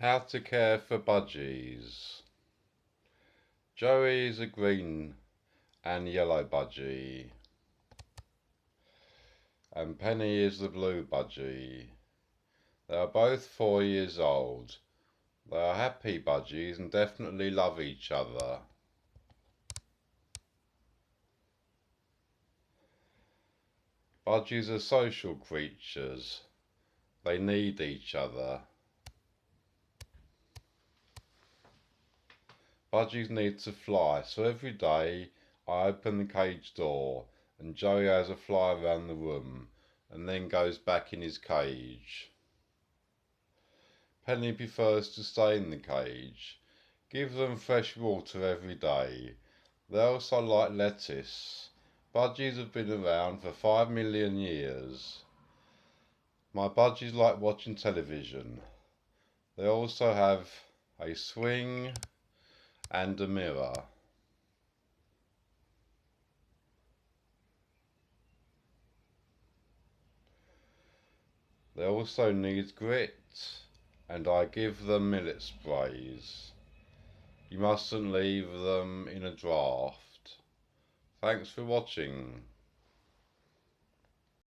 How to care for budgies. Joey is a green and yellow budgie, and Penny is the blue budgie. They are both 4 years old. They are happy budgies and definitely love each other. Budgies are social creatures. They need each other. Budgies need to fly, so every day I open the cage door and Joey has a fly around the room and then goes back in his cage. Penny prefers to stay in the cage. Give them fresh water every day. They also like lettuce. Budgies have been around for 5 million years. My budgies like watching television. They also have a swing and a mirror. They also need grit, and I give them millet sprays. You mustn't leave them in a draft. Thanks for watching.